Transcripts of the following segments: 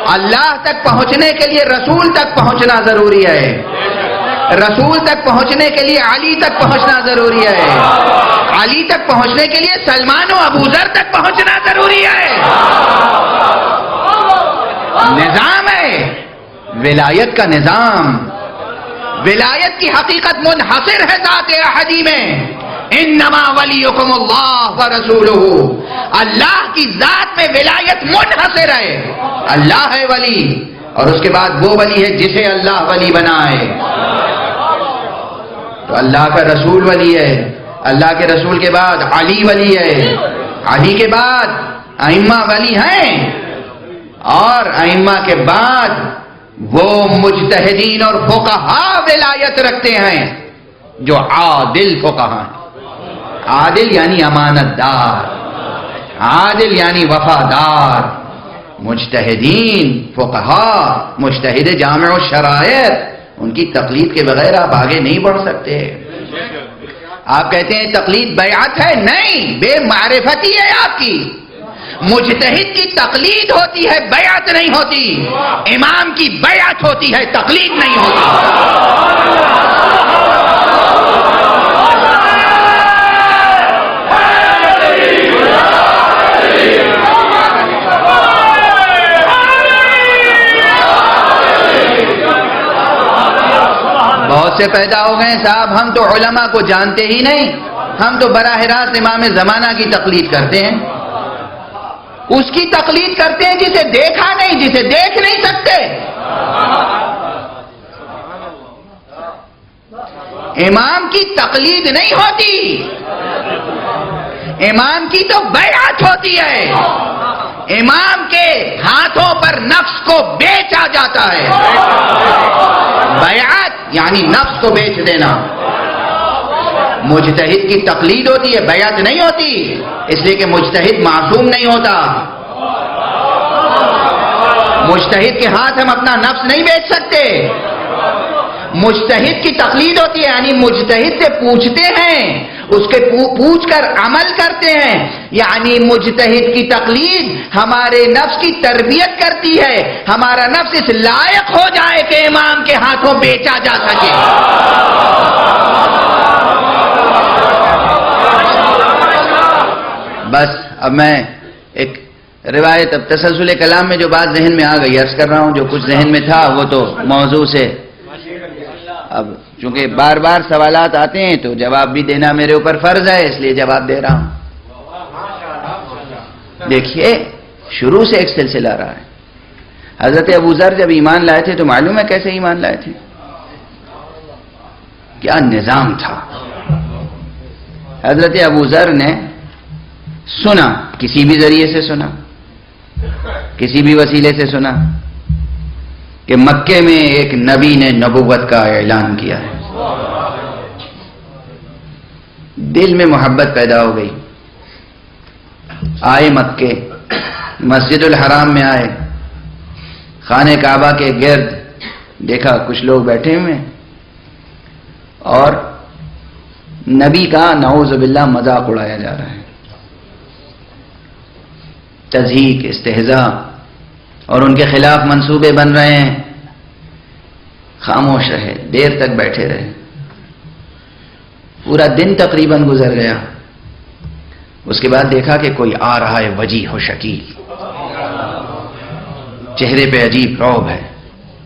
اللہ تک پہنچنے کے لیے رسول تک پہنچنا ضروری ہے، رسول تک پہنچنے کے لیے علی تک پہنچنا ضروری ہے، علی تک پہنچنے کے لیے سلمان و ابو ذر تک پہنچنا ضروری ہے۔ نظام ہے ولایت کا نظام، ولایت کی حقیقت منحصر ہے ذات احدی میں، انما ولیکم اللہ ورسولہ، اللہ کی ذات میں ولایت منحصر ہے، اللہ ہے ولی، اور اس کے بعد وہ ولی ہے جسے اللہ ولی بنائے۔ تو اللہ کا رسول ولی ہے، اللہ کے رسول کے بعد علی ولی ہے، علی کے بعد ائمہ ولی ہیں، اور ائمہ کے بعد وہ مجتہدین اور فقہاء ولایت رکھتے ہیں جو عادل فقہاء ہیں۔ عادل یعنی امانت دار، عادل یعنی وفادار، مجتہدین فقہاء، مجتہد جامع الشرائع، ان کی تقلید کے بغیر آپ آگے نہیں بڑھ سکتے۔ آپ کہتے ہیں تقلید بیعت ہے، نہیں، بے معرفتی ہے آپ کی۔ مجتہد کی تقلید ہوتی ہے، بیعت نہیں ہوتی۔ امام کی بیعت ہوتی ہے، تقلید نہیں ہوتی۔ بہت سے پیدا ہو گئے صاحب، ہم تو علماء کو جانتے ہی نہیں، ہم تو براہ راست امام زمانہ کی تقلید کرتے ہیں، اس کی تقلید کرتے ہیں جسے دیکھا نہیں، جسے دیکھ نہیں سکتے۔ امام کی تقلید نہیں ہوتی، امام کی تو بیعت ہوتی ہے۔ امام کے ہاتھوں پر نفس کو بیچا جاتا ہے، بیعت یعنی نفس کو بیچ دینا۔ مجتہد کی تقلید ہوتی ہے، بیعت نہیں ہوتی، اس لیے کہ مجتہد معصوم نہیں ہوتا۔ مجتہد کے ہاتھ ہم اپنا نفس نہیں بیچ سکتے۔ مجتہد کی تقلید ہوتی ہے، یعنی مجتہد سے پوچھتے ہیں، اس کے پوچھ کر عمل کرتے ہیں، یعنی مجتہد کی تقلید ہمارے نفس کی تربیت کرتی ہے، ہمارا نفس اس لائق ہو جائے کہ امام کے ہاتھوں بیچا جا سکے۔ بس اب میں ایک روایت، اب تسلسل کلام میں جو بات ذہن میں آ گئی عرض کر رہا ہوں، جو کچھ ذہن میں تھا وہ تو موضوع سے، اب چونکہ بار بار سوالات آتے ہیں تو جواب بھی دینا میرے اوپر فرض ہے، اس لیے جواب دے رہا ہوں۔ دیکھیے شروع سے ایک سلسلہ رہا ہے۔ حضرت ابو ذر جب ایمان لائے تھے تو معلوم ہے کیسے ایمان لائے تھے، کیا نظام تھا۔ حضرت ابو ذر نے سنا، کسی بھی ذریعے سے سنا، کسی بھی وسیلے سے سنا کہ مکے میں ایک نبی نے نبوت کا اعلان کیا ہے۔ دل میں محبت پیدا ہو گئی، آئے مکے، مسجد الحرام میں آئے، خانہ کعبہ کے گرد دیکھا کچھ لوگ بیٹھے ہوئے اور نبی کا نعوذ باللہ مذاق اڑایا جا رہا ہے، تضحیک، استہزاء، اور ان کے خلاف منصوبے بن رہے ہیں۔ خاموش رہے، دیر تک بیٹھے رہے، پورا دن تقریباً گزر گیا۔ اس کے بعد دیکھا کہ کوئی آ رہا ہے وجیح و شکیل، چہرے پہ عجیب رعب ہے،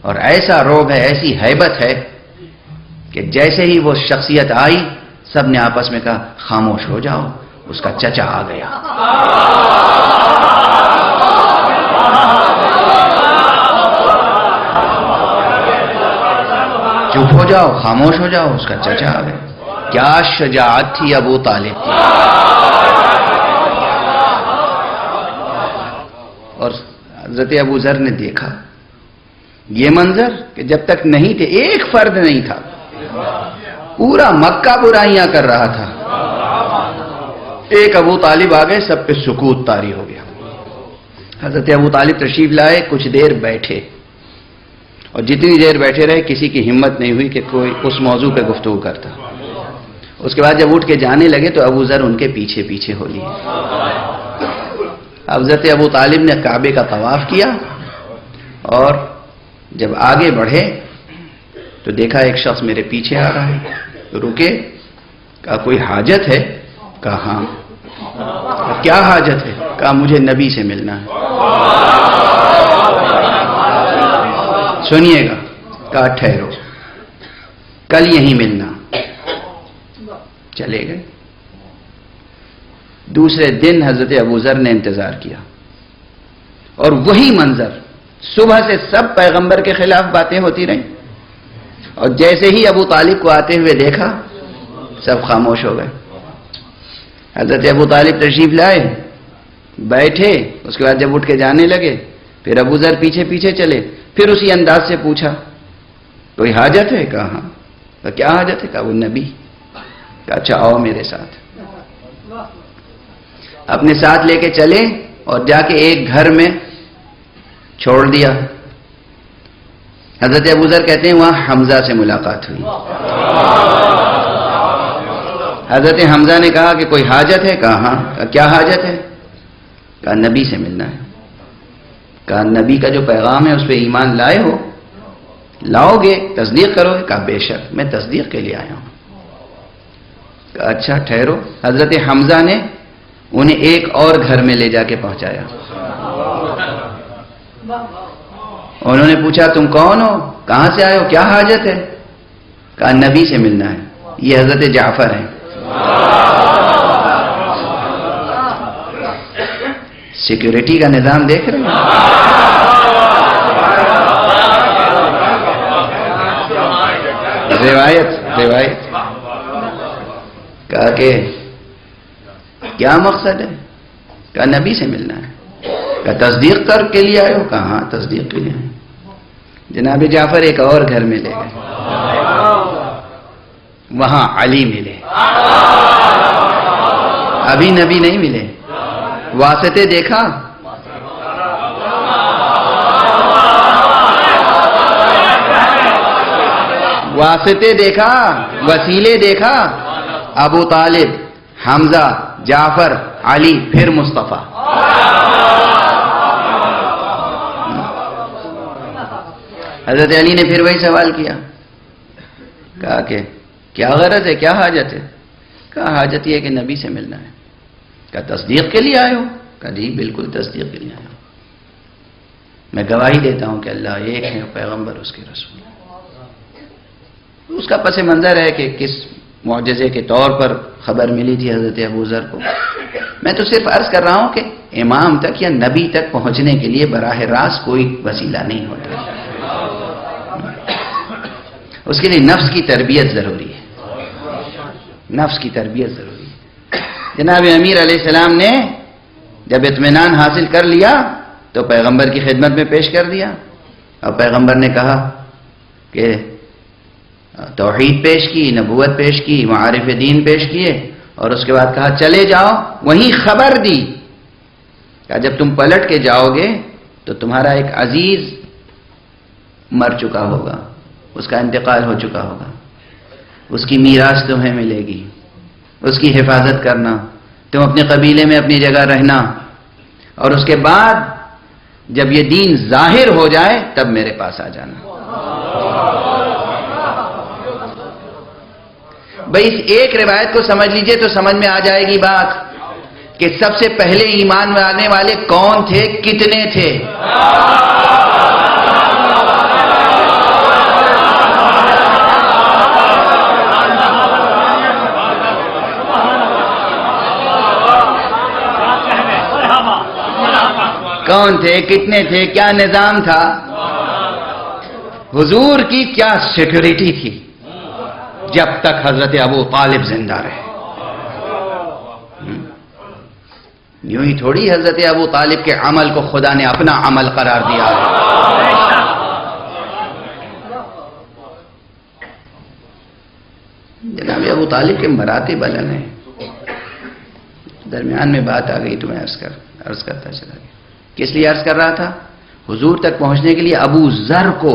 اور ایسا رعب ہے، ایسی ہیبت ہے کہ جیسے ہی وہ شخصیت آئی سب نے آپس میں کہا خاموش ہو جاؤ، اس کا چچا آ گیا۔ چپ ہو جاؤ، خاموش ہو جاؤ، اس کا چچا آ گیا۔ کیا شجاعت تھی ابو طالب کی۔ اور حضرت ابو ذر نے دیکھا یہ منظر کہ جب تک نہیں تھے، ایک فرد نہیں تھا، پورا مکہ برائیاں کر رہا تھا، ایک ابو طالب آ گئے، سب پہ سکوت طاری ہو گیا۔ حضرت ابو طالب تشریف لائے، کچھ دیر بیٹھے، اور جتنی دیر بیٹھے رہے کسی کی ہمت نہیں ہوئی کہ کوئی اس موضوع پہ گفتگو کرتا۔ اس کے بعد جب اٹھ کے جانے لگے تو ابو ذر ان کے پیچھے پیچھے ہو لیے۔ حضرت ابو طالب نے کعبے کا طواف کیا اور جب آگے بڑھے تو دیکھا ایک شخص میرے پیچھے آ رہا ہے، تو رکے، کہا کوئی حاجت ہے؟ کہا ہاں۔ کیا حاجت ہے؟ کہا مجھے نبی سے ملنا ہے۔ سنیے گا، کہا ٹھہرو، کل یہیں ملنا۔ چلے گئے۔ دوسرے دن حضرت ابوذر نے انتظار کیا، اور وہی منظر، صبح سے سب پیغمبر کے خلاف باتیں ہوتی رہیں، اور جیسے ہی ابو طالب کو آتے ہوئے دیکھا سب خاموش ہو گئے۔ حضرت ابو طالب تشریف لائے، بیٹھے، اس کے بعد جب اٹھ کے جانے لگے پھر ابوذر پیچھے پیچھے چلے، پھر اسی انداز سے پوچھا کوئی حاجت ہے؟ کہا ہاں۔ کہا کیا حاجت ہے؟ کہا وہ نبی۔ کہا اچھا آؤ میرے ساتھ۔ اپنے ساتھ لے کے چلے اور جا کے ایک گھر میں چھوڑ دیا۔ حضرت ابوذر کہتے ہیں وہاں حمزہ سے ملاقات ہوئی۔ حضرت حمزہ نے کہا کہ کوئی حاجت ہے؟ کہا ہاں۔ کہا کیا حاجت ہے؟ کہا نبی سے ملنا ہے۔ کہا نبی کا جو پیغام ہے اس پہ ایمان لائے ہو؟ لاؤ گے؟ تصدیق کرو گے؟ کہا بے شک میں تصدیق کے لیے آیا ہوں۔ کہا اچھا ٹھہرو۔ حضرت حمزہ نے انہیں ایک اور گھر میں لے جا کے پہنچایا۔ انہوں نے پوچھا تم کون ہو؟ کہاں سے آئے ہو؟ کیا حاجت ہے؟ کہا نبی سے ملنا ہے، یہ حضرت جعفر ہیں۔ سیکیورٹی کا نظام دیکھ رہے ہیں؟ روایت کہا کہ کیا مقصد ہے؟ کہا نبی سے ملنا ہے۔ کہا تصدیق کر کے لیے آئے ہو؟ کہا ہاں تصدیق کے لیے آئے۔ جناب جعفر ایک اور گھر میں لے گئے، وہاں علی ملے۔ ابھی نبی نہیں ملے، واسطے دیکھا، واسطے دیکھا، وسیلے دیکھا، ابو طالب، حمزہ، جعفر، علی، پھر مصطفیٰ۔ حضرت علی نے پھر وہی سوال کیا، کہا کہ کیا غرض ہے، کیا حاجت ہے؟ کہا حاجت یہ ہے کہ نبی سے ملنا ہے۔ کہا تصدیق کے لیے آئے ہو؟ کہا جی بالکل تصدیق کے لیے آیا ہوں، میں گواہی دیتا ہوں کہ اللہ ایک ہے، پیغمبر اس کے رسول۔ اس کا پس منظر ہے کہ کس معجزے کے طور پر خبر ملی تھی حضرت ابوذر کو۔ میں تو صرف عرض کر رہا ہوں کہ امام تک یا نبی تک پہنچنے کے لیے براہ راست کوئی وسیلہ نہیں ہوتا، اس کے لیے نفس کی تربیت ضروری ہے، نفس کی تربیت ضروری ہے۔ جناب امیر علیہ السلام نے جب اطمینان حاصل کر لیا تو پیغمبر کی خدمت میں پیش کر دیا، اور پیغمبر نے کہا کہ توحید پیش کی، نبوت پیش کی، معارف دین پیش کیے، اور اس کے بعد کہا چلے جاؤ، وہیں خبر دی، کہا جب تم پلٹ کے جاؤ گے تو تمہارا ایک عزیز مر چکا ہوگا، اس کا انتقال ہو چکا ہوگا، اس کی میراث تمہیں ملے گی، اس کی حفاظت کرنا، تم اپنے قبیلے میں اپنی جگہ رہنا، اور اس کے بعد جب یہ دین ظاہر ہو جائے تب میرے پاس آ جانا۔ بھئی اس ایک روایت کو سمجھ لیجئے تو سمجھ میں آ جائے گی بات کہ سب سے پہلے ایمان لانے والے کون تھے، کتنے تھے۔ کون تھے، کتنے تھے، کیا نظام تھا، حضور کی کیا سیکیورٹی تھی جب تک حضرت ابو طالب زندہ رہے۔ یوں ہی تھوڑی حضرت ابو طالب کے عمل کو خدا نے اپنا عمل قرار دیا ہے۔ جناب ابو طالب کے مراتب الگ ہیں۔ درمیان میں بات آ گئی تو میں عرض کرتا چلا گیا۔ کس لیے عرض کر رہا تھا؟ حضور تک پہنچنے کے لیے ابو ذر کو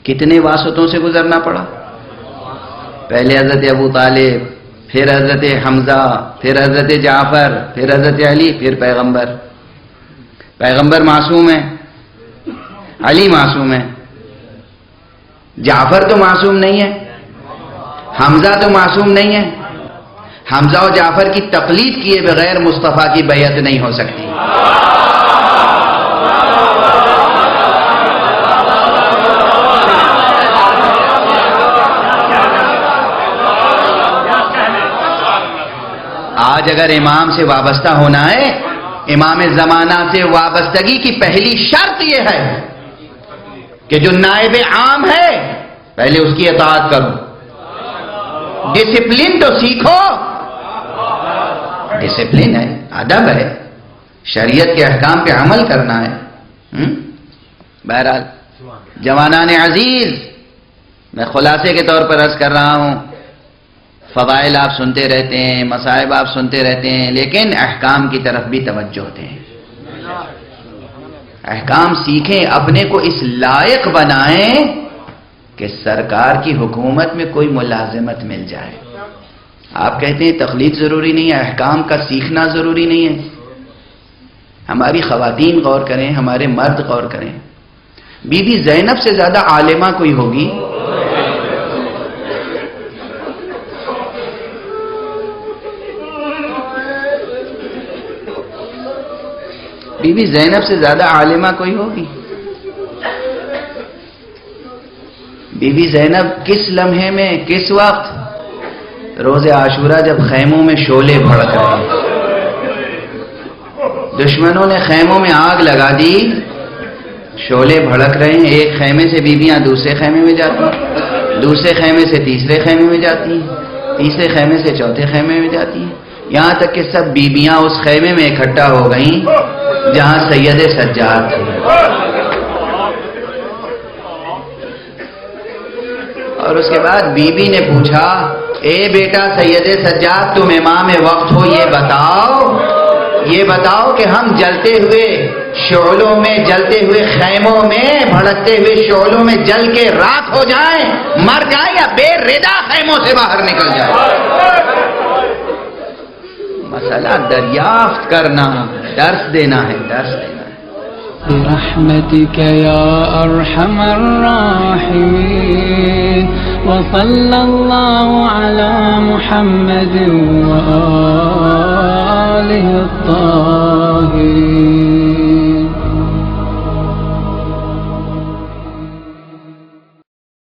کتنے واسطوں سے گزرنا پڑا؟ پہلے حضرت ابو طالب، پھر حضرت حمزہ، پھر حضرت جعفر، پھر حضرت علی، پھر پیغمبر معصوم ہیں۔ علی معصوم ہے، جعفر تو معصوم نہیں ہے، حمزہ تو معصوم نہیں ہے. حمزہ و جعفر کی تقلید کیے بغیر مصطفیٰ کی بیعت نہیں ہو سکتی. آج اگر امام سے وابستہ ہونا ہے، امام زمانہ سے وابستگی کی پہلی شرط یہ ہے کہ جو نائب عام ہے پہلے اس کی اطاعت کرو. ڈسپلن تو سیکھو، ڈسپلن ہے، ادب ہے، شریعت کے احکام پہ عمل کرنا ہے. بہرحال جوانان عزیز، میں خلاصے کے طور پر عرض کر رہا ہوں، فضائل آپ سنتے رہتے ہیں، مصائب آپ سنتے رہتے ہیں، لیکن احکام کی طرف بھی توجہ دیں. احکام سیکھیں، اپنے کو اس لائق بنائیں کہ سرکار کی حکومت میں کوئی ملازمت مل جائے. آپ کہتے ہیں تقلید ضروری نہیں ہے، احکام کا سیکھنا ضروری نہیں ہے. ہماری خواتین غور کریں، ہمارے مرد غور کریں. بی بی زینب سے زیادہ عالمہ کوئی ہوگی؟ بی بی زینب سے زیادہ عالمہ کوئی ہوگی؟ بی بی زینب کس لمحے میں، کس وقت؟ روز عاشورہ جب خیموں میں شعلے بھڑک رہے ہیں، دشمنوں نے خیموں میں آگ لگا دی، شعلے بھڑک رہے ہیں. ایک خیمے سے بیویاں دوسرے خیمے میں جاتی ہیں، دوسرے خیمے سے تیسرے خیمے میں جاتی ہیں، تیسرے خیمے سے چوتھے خیمے میں جاتی ہیں، یہاں تک کہ سب بیویاں اس خیمے میں اکٹھا ہو گئیں جہاں سید سجاد تھے. اور اس کے بعد بی بی نے پوچھا، اے بیٹا سید سجاد تم امام وقت ہو، یہ بتاؤ کہ ہم جلتے ہوئے شعلوں میں، جلتے ہوئے خیموں میں، بھڑکتے ہوئے شعلوں میں جل کے راکھ ہو جائیں، مر جائیں، یا بے ردا خیموں سے باہر نکل جائیں؟ مسئلہ دریافت کرنا، درس دینا ہے، درس دینا ہے. برحمتك يا أرحم الراحمين وصلى الله على محمد وآله الطاهرين.